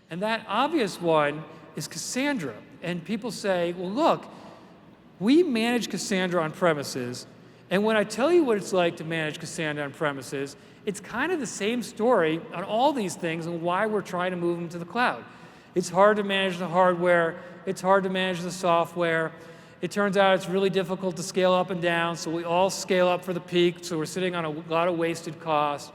And that obvious one is Cassandra. And people say, well, look, we manage Cassandra on premises, and when I tell you what it's like to manage Cassandra on premises, it's kind of the same story on all these things and why we're trying to move them to the cloud. It's hard to manage the hardware, it's hard to manage the software. It turns out it's really difficult to scale up and down, so we all scale up for the peak, so we're sitting on a lot of wasted cost.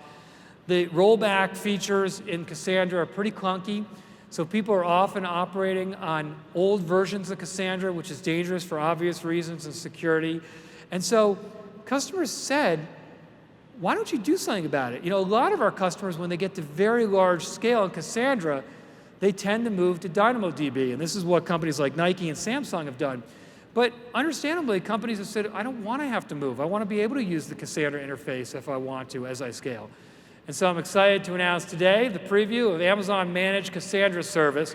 The rollback features in Cassandra are pretty clunky, so people are often operating on old versions of Cassandra, which is dangerous for obvious reasons and security. And so customers said, why don't you do something about it? You know, a lot of our customers, when they get to very large scale in Cassandra, they tend to move to DynamoDB, and this is what companies like Nike and Samsung have done. But understandably, companies have said, I don't want to have to move. I want to be able to use the Cassandra interface if I want to as I scale. And so I'm excited to announce today the preview of Amazon Managed Cassandra Service.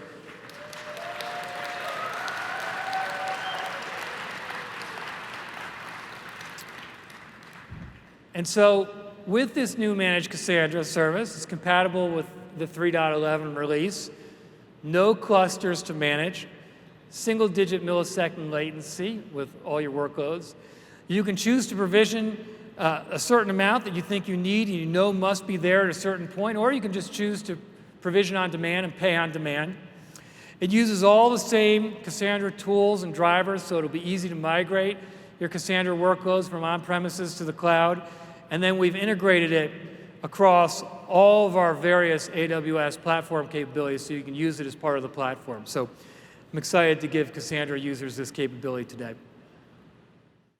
And so with this new Managed Cassandra service, it's compatible with the 3.11 release, no clusters to manage, single-digit millisecond latency with all your workloads. You can choose to provision a certain amount that you think you need and you know must be there at a certain point, or you can just choose to provision on demand and pay on demand. It uses all the same Cassandra tools and drivers, so it'll be easy to migrate your Cassandra workloads from on-premises to the cloud. And then we've integrated it across all of our various AWS platform capabilities so you can use it as part of the platform. So I'm excited to give Cassandra users this capability today.